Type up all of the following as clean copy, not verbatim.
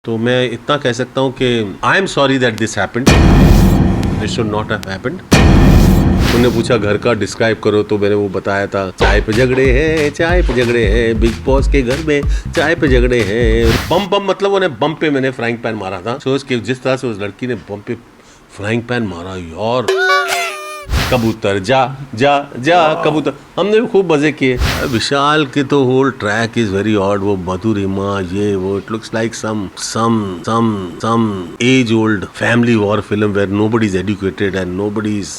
तो मैं इतना कह सकता हूँ कि I am sorry that this happened, this should not have happened. उन्होंने पूछा घर का डिस्क्राइब करो, तो मैंने वो बताया था, चाय पे झगड़े हैं, चाय पे झगड़े हैं, बिग बॉस के घर में चाय पे झगड़े हैं। बम बम मतलब उन्हें बम पे मैंने फ्राइंग पैन मारा था। सोच के जिस तरह से उस लड़की ने बम पे फ्राइंग पैन मारा यार, कबूतर जा जा जा कबूतर, हमने भी खूब मजे किए। विशाल के तो whole track is very odd, वो मधुरिमा ये वो, it looks like some age old family war film where nobody is educated and nobody is.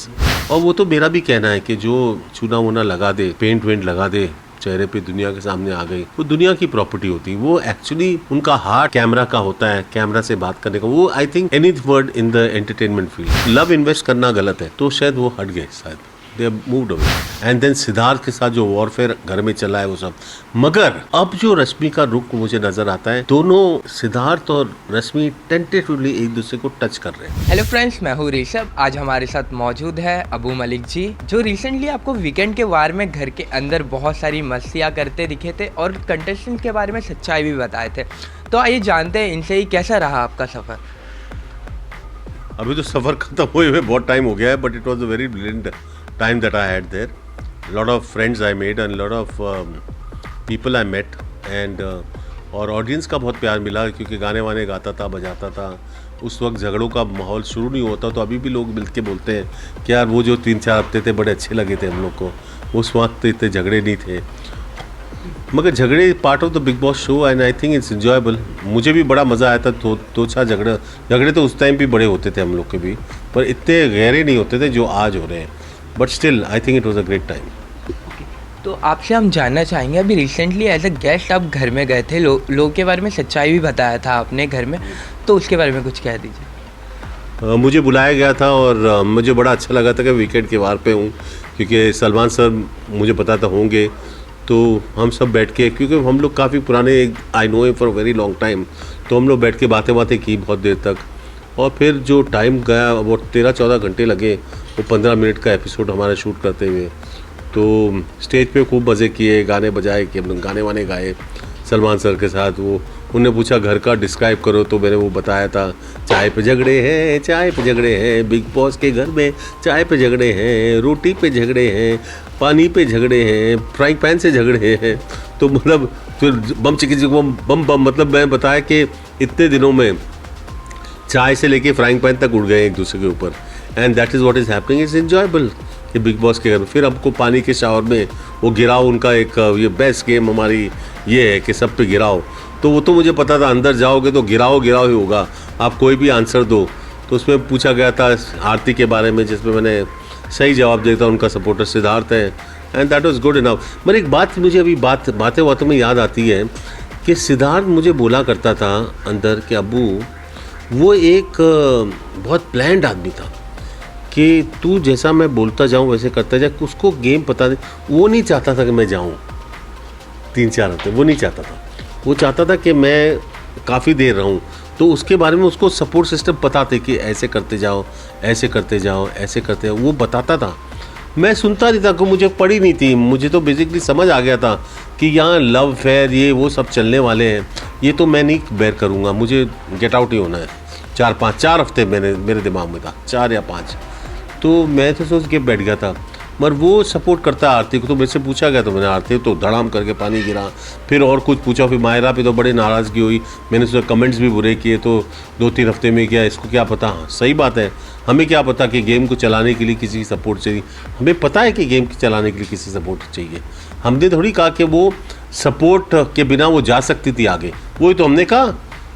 और वो तो मेरा भी कहना है कि जो चूना वूना लगा दे, पेंट वेंट लगा दे चेहरे पे, दुनिया के सामने आ गई, वो दुनिया की प्रॉपर्टी होती है। वो एक्चुअली उनका हार्ट कैमरा का होता है, कैमरा से बात करने का। वो I think any word in the entertainment field, love invest करना गलत है, तो शायद वो हट गए, शायद they moved away. And then Siddharth के साथ जो वॉरफेयर घर में चला है वो सब। मगर अब जो रश्मि का रुख मुझे नजर आता है, दोनों सिद्धार्थ और रश्मि टेंटेटिवली एक दूसरे को टच कर रहे हैं। हेलो फ्रेंड्स, मैं हूँ ऋषभ। आज हमारे साथ मौजूद है अबू मलिक जी, जो रिसेंटली आपको वीकेंड के वार में घर के अंदर बहुत सारी मस्तियाँ करते दिखे थे और कंटेस्टेंट के बारे में सच्चाई भी बताए थे। तो आइए जानते हैं इनसे ही कैसा रहा आपका सफ़र। अभी तो सफर खत्म हुए हुए बहुत टाइम हो गया है, but it was a very brilliant time that I had there. Lot of friends I made and lot of people I met and और ऑडियंस का बहुत प्यार मिला, क्योंकि गाने वाने गाता था, बजाता था। उस वक्त झगड़ों का माहौल शुरू नहीं होता, तो अभी भी लोग मिल के बोलते हैं कि यार वो जो 3-4 हफ्ते थे बड़े अच्छे लगे थे हम लोग को, उस वक्त इतने झगड़े नहीं थे। मगर झगड़े part of the big boss show and I think it's enjoyable. मुझे भी बड़ा मज़ा आया था। दो चार झगड़े तो उस टाइम भी बड़े होते थे हम लोग के भी, पर इतने गहरे नहीं होते थे जो आज हो रहे हैं। But still I think it was a great time. तो आपसे हम जानना चाहेंगे, अभी रिसेंटली एज अ गेस्ट आप घर में गए थे, लोग के बारे में सच्चाई भी बताया था आपने घर में, तो उसके बारे में कुछ कह दीजिए। मुझे बुलाया गया था और मुझे बड़ा अच्छा लगा था कि वीकेंड के वार पे हूँ, क्योंकि सलमान सर मुझे पता था होंगे, तो हम सब बैठ के, क्योंकि हम लोग काफ़ी पुराने, I know him for very long time, तो हम लोग बैठ के बातें की बहुत देर तक। और फिर जो टाइम गया वो 13-14 घंटे लगे वो 15 मिनट का एपिसोड हमारा शूट करते हुए। तो स्टेज पे खूब मज़े किए, गाने बजाए कि गाने वाने गाए सलमान सर के साथ। वो उन्होंने पूछा घर का डिस्क्राइब करो, तो मैंने वो बताया था, चाय पे झगड़े हैं, चाय पे झगड़े हैं, बिग बॉस के घर में चाय पे झगड़े हैं, रोटी पे झगड़े हैं, पानी पे झगड़े हैं, फ्राइंग पैन से झगड़े हैं। तो मतलब फिर बम चिकी बम बम मतलब मैं बताया कि इतने दिनों में चाय से लेके फ्राइंग पैन तक उड़ गए एक दूसरे के ऊपर। And that is what is happening, is enjoyable कि बिग बॉस के घर में। फिर हमको पानी के शावर में वो गिराओ, उनका एक ये बेस्ट गेम हमारी ये है कि सब पे गिराओ। तो वो तो मुझे पता था अंदर जाओगे तो गिराओ ही होगा, आप कोई भी आंसर दो। तो उसमें पूछा गया था आरती के बारे में, जिसमें मैंने सही जवाब दिया था। उनका सपोर्टर सिद्धार्थ है and that was good enough. मगर एक बात मुझे अभी बातें में याद आती है कि सिद्धार्थ मुझे बोला करता था अंदर कि अब्बू, वो एक बहुत प्लान्ड आदमी था कि तू जैसा मैं बोलता जाऊँ वैसे करता जाए, उसको गेम पता नहीं। वो नहीं चाहता था कि मैं जाऊँ 3-4 हफ्ते, वो नहीं चाहता था। वो चाहता था कि मैं काफ़ी देर रहूँ, तो उसके बारे में उसको सपोर्ट सिस्टम पता थे कि ऐसे करते जाओ, ऐसे करते जाओ, ऐसे करते जाओ। वो बताता था, मैं सुनता नहीं था, कि मुझे पड़ी नहीं थी। मुझे तो बेसिकली समझ आ गया था कि यहाँ लव फेयर ये वो सब चलने वाले हैं, ये तो मैं नहीं बेयर करूँगा, मुझे गेट आउट ही होना है। 4 हफ्ते मेरे दिमाग में था, 4 या 5। तो मैं तो सोच के बैठ गया था। मगर वो सपोर्ट करता है आरती को। तो मेरे से पूछा गया, तो मैंने आरती तो धड़ाम करके पानी गिरा। फिर और कुछ पूछा, फिर मायरा पे तो बड़े नाराज़गी हुई, मैंने उसके कमेंट्स भी बुरे किए। तो 2-3 हफ्ते में क्या, इसको क्या पता। हाँ सही बात है, हमें क्या पता कि गेम को चलाने के लिए किसी की सपोर्ट चाहिए। हमें पता है कि गेम को चलाने के लिए किसी सपोर्ट चाहिए। हमने थोड़ी कहा कि वो सपोर्ट के बिना वो जा सकती थी आगे। वही तो हमने कहा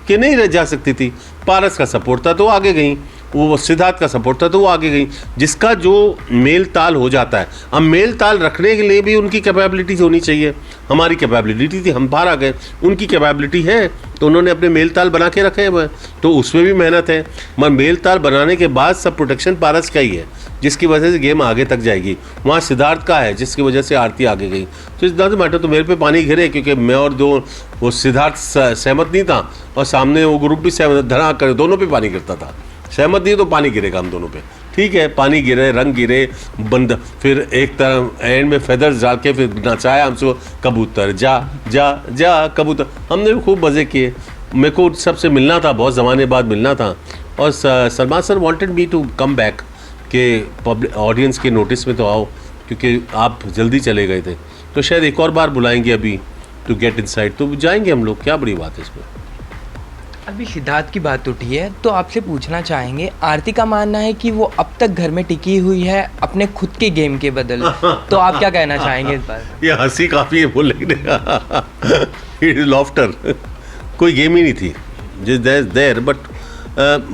कि नहीं रह जा सकती थी। पारस का सपोर्ट था तो आगे गई, वो सिद्धार्थ का सपोर्ट था तो वो आगे गई। जिसका जो मेल ताल हो जाता है, अब मेल ताल रखने के लिए भी उनकी कैपेबिलिटी होनी चाहिए। हमारी कैपेबिलिटी थी, हम बाहर आ गए। उनकी कैपेबिलिटी है तो उन्होंने अपने मेल ताल बना के रखे हैं, तो उसमें भी मेहनत है। मगर मेल ताल बनाने के बाद सब प्रोटेक्शन पारस का ही है, जिसकी वजह से गेम आगे तक जाएगी। वहाँ सिद्धार्थ का है, जिसकी वजह से आरती आगे गई। तो इस डजंट मैटर। तो मेरे पे पानी गिरे, क्योंकि मैं और वो सिद्धार्थ सहमत नहीं था, और सामने वो ग्रुप भी सहमत, धड़ा कर दोनों पे पानी गिरता था। सहमत नहीं तो पानी गिरेगा हम दोनों पे, ठीक है। पानी गिरे, रंग गिरे, बंद। फिर एक तरफ एंड में फेदर्स डाल के फिर नचाया हमसे, कबूतर जा जा जा कबूतर, हमने भी खूब मज़े किए। मेरे को सबसे मिलना था, बहुत ज़माने बाद मिलना था। और Salman sir wanted me to come back के पब्लिक ऑडियंस के नोटिस में तो आओ, क्योंकि आप जल्दी चले गए थे, तो शायद एक और बार बुलाएंगे अभी टू गेट इनसाइड, तो जाएंगे हम लोग, क्या बड़ी बात है इसमें। अभी सिद्धार्थ की बात उठी है तो आपसे पूछना चाहेंगे, आरती का मानना है कि वो अब तक घर में टिकी हुई है अपने खुद के गेम के बदले, तो आप क्या कहना चाहेंगे इस पर? ये हंसी काफ़ी है बोलने इट इज लॉफ्टर। कोई गेम ही नहीं थी जिस there, but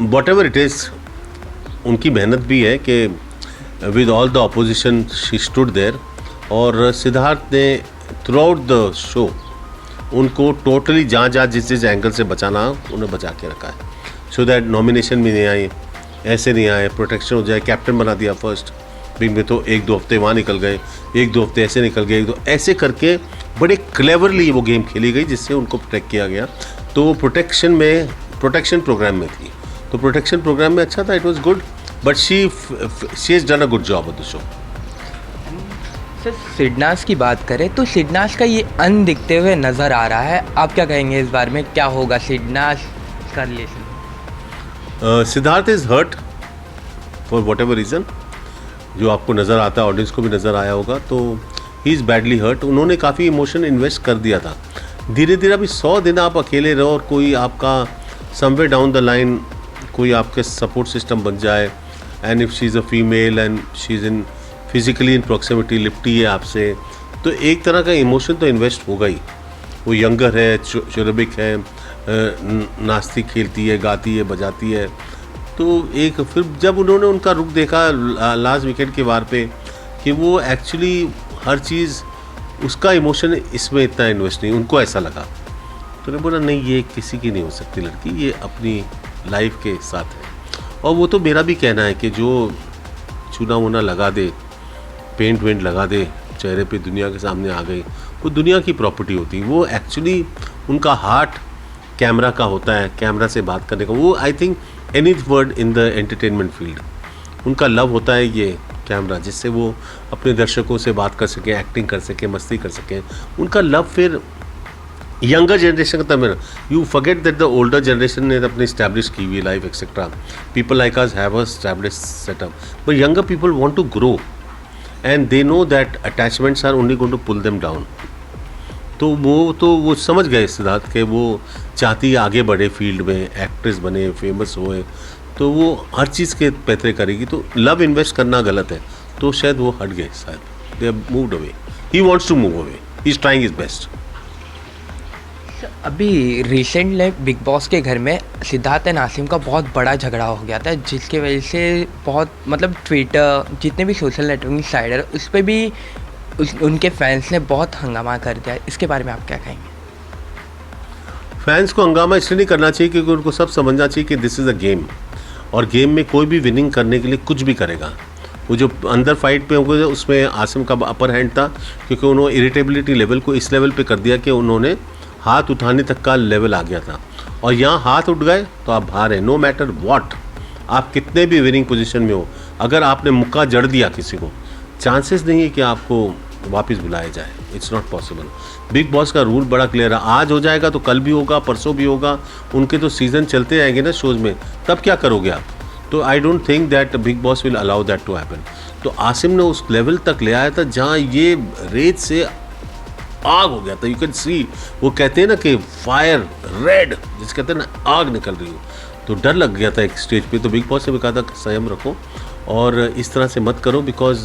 whatever it is, उनकी मेहनत भी है कि with all the opposition she stood there. और सिद्धार्थ ने थ्रू आउट द शो उनको टोटली जहाँ जिस एंगल से बचाना उन्हें बचा के रखा है, सो दैट नॉमिनेशन में नहीं आए, ऐसे नहीं आए, प्रोटेक्शन हो जाए। कैप्टन बना दिया फर्स्ट विंग में, तो 1-2 हफ्ते वहाँ निकल गए, 1-2 हफ्ते ऐसे निकल गए, 1-2 ऐसे करके बड़े क्लेवरली वो गेम खेली गई, जिससे उनको प्रोटेक्ट किया गया। तो वो प्रोटेक्शन प्रोग्राम में थी, तो प्रोटेक्शन प्रोग्राम में अच्छा था, it was good, but she has done a good job of the show. Sir सिडनास की बात करें तो सिडनास का ये अन दिखते हुए नज़र आ रहा है, आप क्या कहेंगे इस बारे में, क्या होगा सिडनास का relation? Siddharth is hurt for whatever reason, जो आपको नज़र आता है, ऑडियंस को भी नज़र आया होगा, तो ही इज़ बैडली हर्ट। उन्होंने काफ़ी इमोशन इन्वेस्ट कर दिया था। धीरे धीरे अभी 100 दिन आप अकेले रहो और कोई आपका समवेयर डाउन द लाइन कोई आपके सपोर्ट सिस्टम बन जाए, and if she is a female and she is in physically in proximity, लिपटी है आपसे, तो एक तरह का इमोशन तो इन्वेस्ट होगा ही। वो यंगर है, चुरबिक है, नाचती खेलती है, गाती है, बजाती है, तो एक फिर जब उन्होंने उनका रुख देखा लास्ट वीकेंड के वार पे कि वो एक्चुअली हर चीज़ उसका इमोशन इसमें इतना इन्वेस्ट नहीं, उनको ऐसा लगा, तो उन्होंने बोला नहीं ये किसी की नहीं हो सकती लड़की, ये अपनी लाइफ के साथ है। और वो तो मेरा भी कहना है कि जो चूना वूना लगा दे, पेंट वेंट लगा दे चेहरे पे, दुनिया के सामने आ गई, वो दुनिया की प्रॉपर्टी होती है। वो एक्चुअली उनका हार्ट कैमरा का होता है, कैमरा से बात करने का। वो I think any word in the entertainment field, उनका लव होता है ये कैमरा, जिससे वो अपने दर्शकों से बात कर सकें, एक्टिंग कर सकें, मस्ती कर सकें। उनका लव फिर यंगर जनरेशन का तब, you forget that the older generation ने अपनी स्टैब्लिश की हुई life etcetera, people like us have a establish setup, but younger people want to grow and they know that attachments are only going to pull them down. तो वो समझ गए सिद्धार्थ के, वो चाहती है आगे बढ़े फील्ड में, एक्ट्रेस बने, फेमस होए, तो वो हर चीज़ के पैतरे करेगी। तो लव इन्वेस्ट करना गलत है, तो शायद वो हट गए, शायद they have moved away, he wants to move away, he is trying his best. अभी रिसेंटली बिग बॉस के घर में सिद्धार्थ एंड आसिम का बहुत बड़ा झगड़ा हो गया था, जिसकी वजह से बहुत मतलब ट्विटर, जितने भी सोशल नेटवर्किंग साइट है, उस पर भी उनके फैंस ने बहुत हंगामा कर दिया। इसके बारे में आप क्या कहेंगे? फैंस को हंगामा इसलिए नहीं करना चाहिए क्योंकि उनको सब समझना चाहिए कि दिस इज़ अ गेम, और गेम में कोई भी विनिंग करने के लिए कुछ भी करेगा। वो जो अंदर फाइट पे होंगे उसमें आसिम का अपर हैंड था, क्योंकि उन्होंने इरिटेबिलिटी लेवल को इस लेवल पे कर दिया कि उन्होंने हाथ उठाने तक का लेवल आ गया था, और यहाँ हाथ उठ गए तो आप बाहर हैं, नो मैटर व्हाट, आप कितने भी विनिंग पोजीशन में हो, अगर आपने मुक्का जड़ दिया किसी को, चांसेस नहीं है कि आपको वापस बुलाया जाए, it's not possible. Big boss का रूल बड़ा क्लियर है, आज हो जाएगा तो कल भी होगा, परसों भी होगा, उनके तो सीज़न चलते जाएंगे ना शोज़ में, तब क्या करोगे आप? तो I don't think that Bigg Boss will allow that to happen. तो आसिम ने उस लेवल तक ले आया था जहाँ ये रेत से आग हो गया था, यू कैन सी, वो कहते हैं ना कि फायर रेड, जिस कहते हैं ना आग निकल रही हो, तो डर लग गया था एक स्टेज पे। तो बिग बॉस ने भी कहा था संयम रखो और इस तरह से मत करो, बिकॉज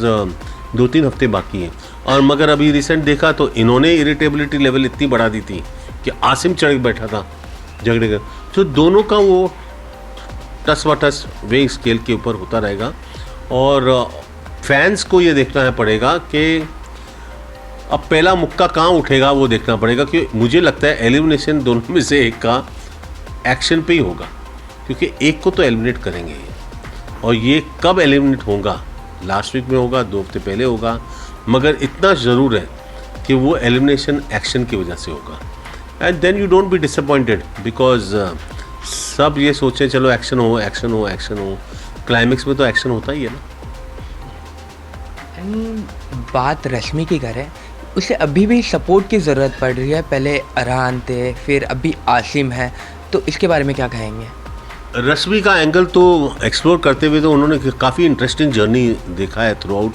2-3 हफ्ते बाकी हैं। और मगर अभी रिसेंट देखा तो इन्होंने इरिटेबिलिटी लेवल इतनी बढ़ा दी थी कि आसिम चढ़ बैठा था झगड़े का। तो दोनों का वो टस व टस वेइंग स्केल के ऊपर होता रहेगा, और फैंस को ये देखना पड़ेगा कि अब पहला मुक्का कहाँ उठेगा, वो देखना पड़ेगा। कि मुझे लगता है एलिमिनेशन दोनों में से एक का एक्शन पे ही होगा, क्योंकि एक को तो एलिमिनेट करेंगे, और ये कब एलिमिनेट होगा, लास्ट वीक में होगा, 2 हफ्ते पहले होगा, मगर इतना ज़रूर है कि वो एलिमिनेशन एक्शन की वजह से होगा। And then you don't be disappointed, because सब ये सोचें चलो एक्शन हो, एक्शन हो, एक्शन हो, क्लाइमेक्स में तो एक्शन होता ही है ना। बात रश्मि की करें, उसे अभी भी सपोर्ट की ज़रूरत पड़ रही है। पहले अरहान थे, फिर अभी आसिम है, तो इसके बारे में क्या कहेंगे? रश्मि का एंगल तो एक्सप्लोर करते हुए तो उन्होंने काफ़ी इंटरेस्टिंग जर्नी देखा है थ्रू आउट।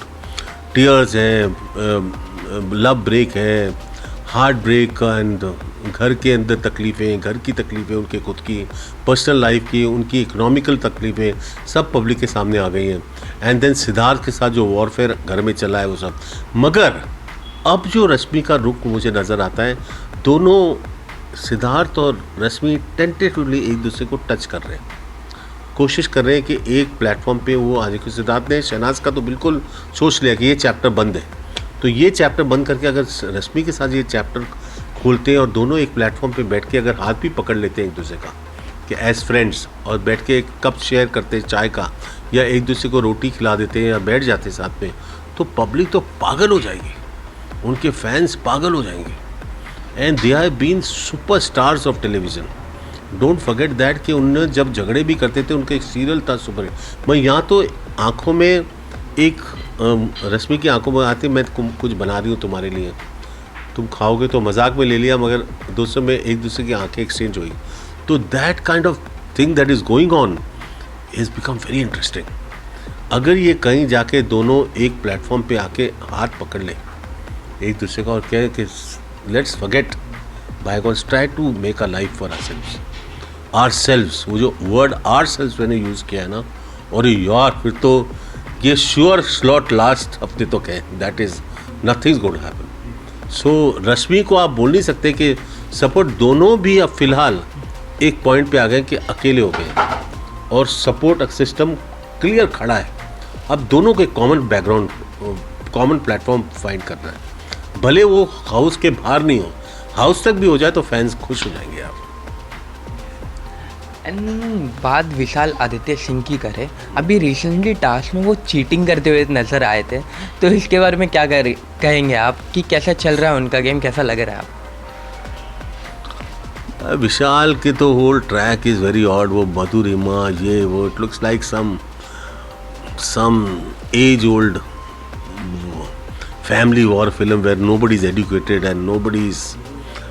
टीयर्स हैं, लव ब्रेक है, हार्ट ब्रेक एंड घर के अंदर तकलीफ़ें, घर की तकलीफ़ें, उनके खुद की पर्सनल लाइफ की, उनकी इकोनॉमिकल तकलीफ़ें सब पब्लिक के सामने आ गई हैं। एंड देन सिद्धार्थ के साथ जो वॉरफेयर घर में चला है वो सब। मगर अब जो रश्मि का रुख मुझे नज़र आता है, दोनों सिद्धार्थ और रश्मि टेंटेटिवली एक दूसरे को टच कर रहे हैं, कोशिश कर रहे हैं कि एक प्लेटफॉर्म पे वो आज के सिद्धार्थ ने शहनाज का तो बिल्कुल सोच लिया कि ये चैप्टर बंद है, तो ये चैप्टर बंद करके अगर रश्मि के साथ ये चैप्टर खोलते हैं और दोनों एक प्लेटफॉर्म पे बैठ के अगर हाथ भी पकड़ लेते हैं एक दूसरे का कि एज फ्रेंड्स, और बैठ के एक कप शेयर करते हैं चाय का, या एक दूसरे को रोटी खिला देते हैं या बैठ जाते हैं साथ में, तो पब्लिक तो पागल हो जाएगी, उनके फैंस पागल हो जाएंगे। And they have been super stars of television. Don't forget that कि उन्होंने जब झगड़े भी करते थे, उनका एक सीरियल था सुपर हिट। मैं यहाँ तो आँखों में एक रश्मि की आंखों में आती, मैं कुछ बना रही हूँ तुम्हारे लिए, तुम खाओगे, तो मजाक में ले लिया, मगर दोस्तों में एक दूसरे की आंखें एक्सचेंज हुई। तो that kind of thing that is going on is become very interesting. अगर ये कहीं जाके दोनों एक प्लेटफॉर्म पे आके हाथ पकड़ लें एक दूसरे का और कहें कि let's forget bygones, try to make a life for ourselves, वो जो वर्ड आवरसेल्व्स मैंने यूज़ किया है ना, और यार फिर तो ये श्योर स्लॉट लास्ट हफ्ते तो कहें, that is nothing going to happen. So Rashmi को आप बोल नहीं सकते कि सपोर्ट, दोनों भी अब फिलहाल एक पॉइंट पे आ गए कि अकेले हो गए और सपोर्ट सिस्टम क्लियर खड़ा है। अब दोनों के common background, common platform find करना है, भले वो हाउस के बाहर नहीं हो, हाउस तक भी हो जाए तो फैंस खुश हो जाएंगे। आप एंड बात विशाल आदित्य सिंह की करें, अभी रिसेंटली टास्क में वो चीटिंग करते हुए नज़र आए थे, तो इसके बारे में क्या कहेंगे आप कि कैसा चल रहा है उनका गेम, कैसा लग रहा है आप? विशाल के तो whole track is very odd. वो मधुरिमा, ये वो, it looks like some age old family war film where nobody is educated and nobody is,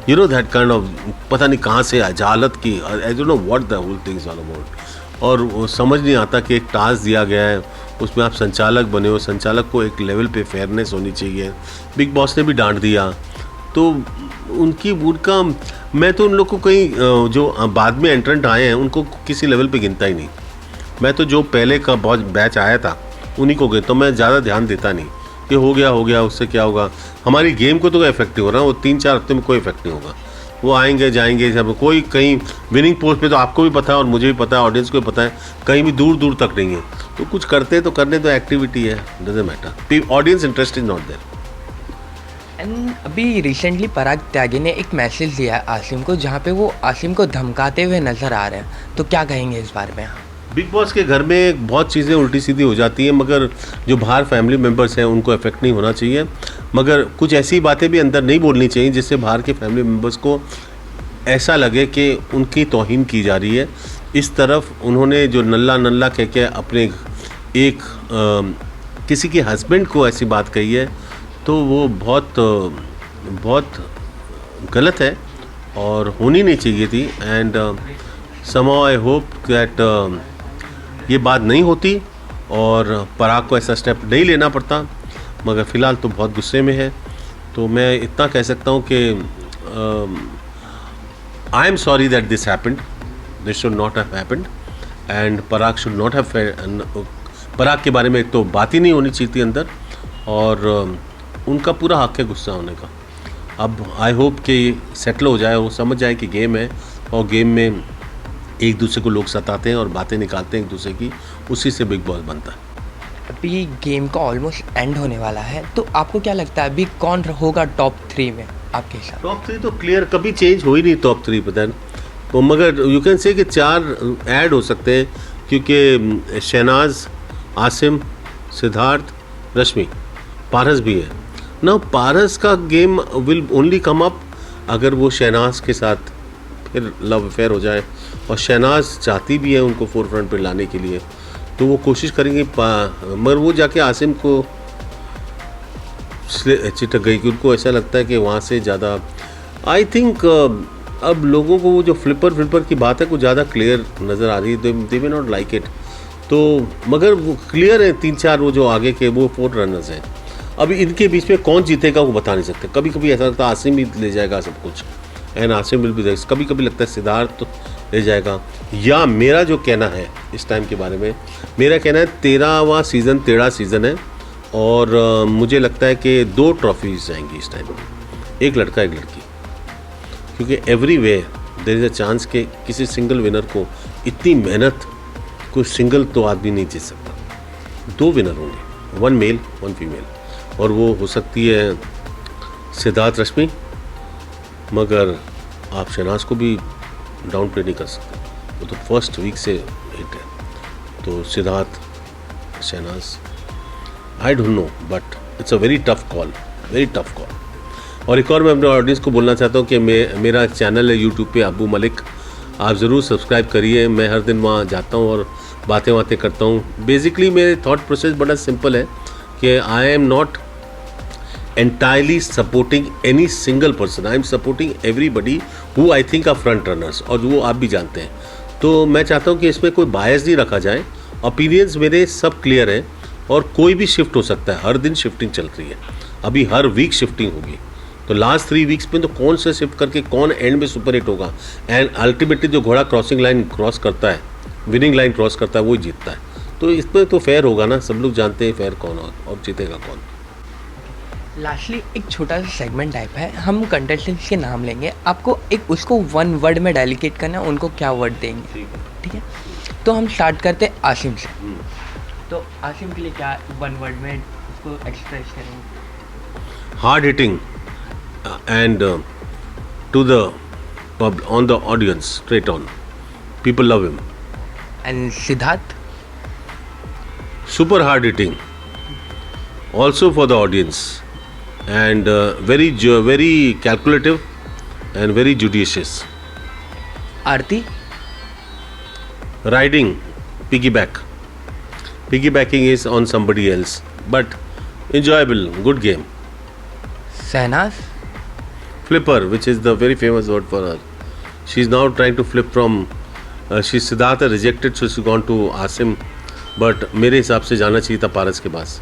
you know, that kind of, पता नहीं कहाँ से अजालत की, I don't know what the whole thing is all about. और वो समझ नहीं आता कि एक टास्क दिया गया है, उसमें आप संचालक बने हो, संचालक को एक लेवल पे फेयरनेस होनी चाहिए। बिग बॉस ने भी डांट दिया, तो उनका मैं तो उन लोग को कहीं जो बाद में एंट्रेंट आए हैं उनको किसी लेवल पे गिनता ही नहीं। मैं तो जो पहले का बहुत बैच आया था उन्हीं को गिनता, तो मैं ज़्यादा ध्यान देता नहीं कि हो गया उससे क्या होगा। हमारी गेम को तो कोई इफेक्ट नहीं हो रहा, वो 3-4 हफ्ते में कोई इफेक्ट नहीं होगा। वो आएंगे जाएंगे, जब कोई कहीं विनिंग पोस्ट पे, तो आपको भी पता है और मुझे भी पता है, ऑडियंस को भी पता है, कहीं भी दूर दूर तक नहीं है। तो कुछ करते तो करने, तो एक्टिविटी है, doesn't matter, audience interest is not there. And अभी रिसेंटली पराग त्यागी ने एक मैसेज दिया है आसिम को, जहाँ पे वो आसिम को धमकाते हुए नज़र आ रहे हैं, तो क्या कहेंगे इस बारे में? बिग बॉस के घर में बहुत चीज़ें उल्टी सीधी हो जाती हैं, मगर जो बाहर फैमिली मेम्बर्स हैं उनको इफेक्ट नहीं होना चाहिए। मगर कुछ ऐसी बातें भी अंदर नहीं बोलनी चाहिए जिससे बाहर के फैमिली मेम्बर्स को ऐसा लगे कि उनकी तौहीन की जा रही है। इस तरफ उन्होंने जो नल्ला कह के अपने एक किसी के हस्बैंड को ऐसी बात कही है, तो वो बहुत गलत है और होनी नहीं चाहिए थी। And somehow I hope that ये बात नहीं होती और पराग को ऐसा स्टेप नहीं लेना पड़ता, मगर फ़िलहाल तो बहुत गुस्से में है। तो मैं इतना कह सकता हूँ कि I am sorry that this happened, this should not have happened, and Parag should not have, Parag के बारे में एक तो बात ही नहीं होनी चाहिए थी अंदर, और उनका पूरा हक है गुस्सा होने का। अब आई होप कि सेटल हो जाए, वो समझ जाए कि गेम है, और गेम में एक दूसरे को लोग सताते हैं और बातें निकालते हैं एक दूसरे की, उसी से बिग बॉस बनता है। अभी गेम का ऑलमोस्ट एंड होने वाला है, तो आपको क्या लगता है अभी कौन होगा टॉप 3 में आपके हिसाब? टॉप 3 तो क्लियर, कभी चेंज हो ही नहीं टॉप 3, पता है। तो मगर यू कैन से कि 4 ऐड हो सकते हैं, क्योंकि शहनाज, आसिम, सिद्धार्थ, रश्मि, पारस भी है ना। पारस का game will only come up अगर वो शहनाज के साथ फिर लव अफेयर हो जाए, और शहनाज चाहती भी है उनको फोर फ्रंट पे लाने के लिए, तो वो कोशिश करेंगे। मगर वो जाके आसिम को चिटक गई कि उनको ऐसा लगता है कि वहाँ से ज़्यादा, आई थिंक अब लोगों को वो जो फ्लिपर की बात है कुछ ज़्यादा क्लियर नज़र आ रही है, दे मे नॉट लाइक इट। तो मगर वो क्लियर है 3-4 वो जो आगे के वो 4 रनर्स हैं। अभी इनके बीच में कौन जीतेगा वो बता नहीं सकते। कभी कभी ऐसा लगता है आसिम ही ले जाएगा सब कुछ, एंड आसिम विल बी, कभी कभी लगता है सिद्धार्थ तो ले जाएगा। या मेरा जो कहना है इस टाइम के बारे में, मेरा कहना है 13वां सीज़न टेढ़ा सीज़न है और मुझे लगता है कि 2 ट्रॉफीज जाएंगी इस टाइम, एक लड़का एक लड़की, क्योंकि every way there is a chance कि किसी सिंगल विनर को इतनी मेहनत कोई सिंगल तो आदमी नहीं जीत सकता। 2 विनर होंगे, 1 मेल 1 फीमेल, और वो हो सकती है सिद्धार्थ रश्मि, मगर आप शहनाज को भी डाउन प्ले नहीं कर सकते, वो तो फर्स्ट वीक से हिट है। तो Siddharth Shehnaaz, I don't know, but it's a very tough call, very tough call. और एक और मैं अपने ऑडियंस को बोलना चाहता हूँ कि मेरा चैनल है यूट्यूब पे अबू मलिक, आप ज़रूर सब्सक्राइब करिए। मैं हर दिन वहाँ जाता हूँ और बातें करता हूँ। बेसिकली मेरे थॉट प्रोसेस बड़ा सिंपल है कि I am not entirely supporting any single person, I am supporting everybody who I think are front runners, और वो आप भी जानते हैं। तो मैं चाहता हूँ कि इसमें कोई बायस नहीं रखा जाए, ओपिनियंस मेरे सब क्लियर हैं और कोई भी शिफ्ट हो सकता है। हर दिन शिफ्टिंग चल रही है, अभी हर वीक शिफ्टिंग होगी। तो लास्ट 3 वीक्स में तो कौन से शिफ्ट करके कौन एंड में सुपर हिट होगा, एंड अल्टीमेटली जो घोड़ा क्रॉसिंग लाइन क्रॉस करता है, विनिंग लाइन क्रॉस करता है, वो ही जीतता है। तो इसमें तो फेयर होगा ना, सब लोग जानते हैं फेयर कौन और जीतेगा कौन। लास्टली एक छोटा सा सेगमेंट टाइप है, हम कंटेस्टेंट्स के नाम लेंगे, आपको एक उसको 1 वर्ड में डेलीकेट करना है, उनको क्या वर्ड देंगे, ठीक है? तो हम स्टार्ट करते हैं आसिम से। तो आसिम के लिए क्या 1 वर्ड में उसको एक्सप्रेस करेंगे? Hard hitting and to the pub on the audience, straight on, people love him. And Siddharth? Super hard hitting also for the audience, and very calculative and very judicious. Aarti? Riding, piggybacking is on somebody else, but enjoyable, good game. Shehnaaz? Flipper, which is the very famous word for her. She's now trying to flip from she's Siddhartha rejected, so she's gone to Asim, but मेरे हिसाब से जाना चाहिए था पारस के पास,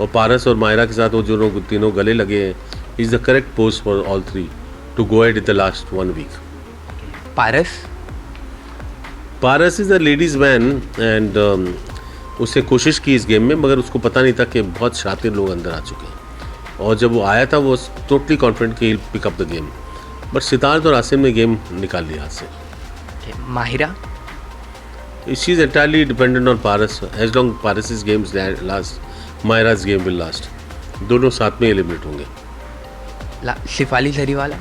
और पारस और मायरा के साथ वो जो लोग तीनों गले लगे हैं, is the correct post for all 3 to go at in the last 1 week. Paras is a ladies man, and उसने कोशिश की इस गेम में, मगर उसको पता नहीं था कि बहुत शातिर लोग अंदर आ चुके हैं, और जब वो आया था वो टोटली कॉन्फिडेंट कि pick up the game, but Siddharth और आसिम ने गेम निकाल लिया हाथ से। Mahira? She is entirely dependent on Paras, as long Paras is games last, Mahira's game will last, दोनों साथ में एलिमिनेट होंगे। Shefali Jariwala?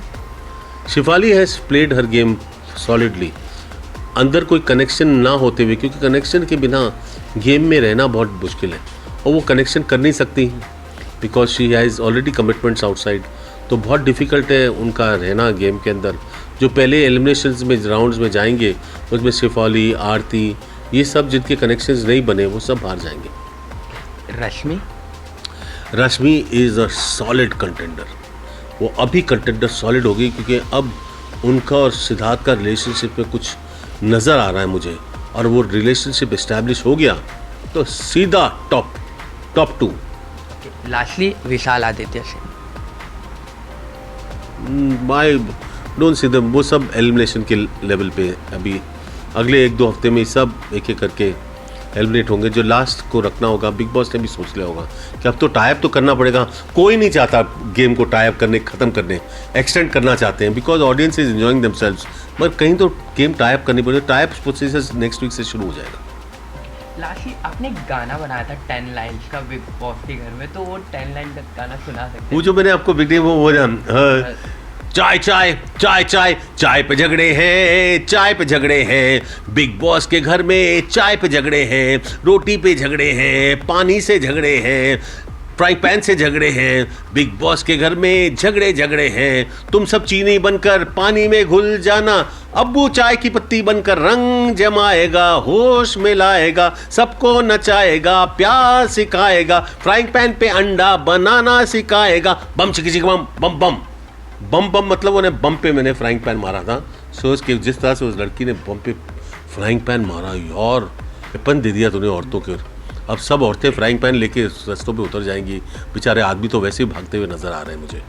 Shefali has played her game solidly, अंदर कोई कनेक्शन ना होते हुए, क्योंकि कनेक्शन के बिना गेम में रहना बहुत मुश्किल है, और वो कनेक्शन कर नहीं सकती because she has already commitments outside, तो बहुत डिफ़िकल्ट है उनका रहना गेम के अंदर। जो पहले एलिमिनेशंस में राउंड्स में जाएंगे उसमें शिफाली, आरती, ये सब जिनके कनेक्शंस नहीं बने वो सब बाहर जाएंगे। रश्मि इज़ अ सॉलिड कंटेंडर, वो अभी कंटेंडर सॉलिड होगी, क्योंकि अब उनका और सिद्धार्थ का रिलेशनशिप में कुछ नज़र आ रहा है मुझे, और वो रिलेशनशिप इस्टेब्लिश हो गया तो सीधा टॉप 2। लास्टली विशाल आदित्य से? आई डोंट सी देम, वो सब एलिमिनेशन के लेवल पे अभी अगले 1-2 हफ्ते में सब एक एक करके एलिमिनेट होंगे। जो लास्ट को रखना होगा, बिग बॉस ने भी सोच लिया होगा कि अब तो टाइप तो करना पड़ेगा, कोई नहीं चाहता गेम को टाइप करने, ख़त्म करने, एक्सटेंड करना चाहते हैं, because audience is enjoying themselves, मगर कहीं तो गेम टाइप करनी पड़ेगी। टाइप प्रोसेस नेक्स्ट वीक से शुरू हो जाएगा। लास्टली आपने गाना बनाया था 10 लाइन्स का बिग बॉस के घर में, तो वो 10 लाइन का गाना सुना सकते हैं? वो जो मैंने आपको बिग डे वो चाय चाय चाय चाय चाय पे झगड़े हैं, चाय पे झगड़े हैं, बिग बॉस के घर में चाय पे झगड़े हैं, रोटी पे झगड़े हैं, पानी से झगड़े हैं, फ्राई पैन से झगड़े हैं, बिग बॉस के घर में झगड़े हैं, तुम सब चीनी बनकर पानी में घुल जाना, अब्बू चाय की पत्ती बनकर रंग जमाएगा, होश में लाएगा, सबको नचाएगा, प्यार सिखाएगा, फ्राइंग पैन पे अंडा बनाना सिखाएगा, बम चिकी चिकी बम बम बम। बम बम मतलब उन्हें बम पे मैंने फ्राइंग पैन मारा था। सोच के जिस तरह से उस लड़की ने बम पे फ्राइंग पैन मारा यार, वेपन दे दिया तूने औरतों के। अब सब औरतें फ्राइंग पैन लेके रस्तों पे उतर जाएंगी, बेचारे आदमी तो वैसे ही भागते हुए नजर आ रहे हैं मुझे।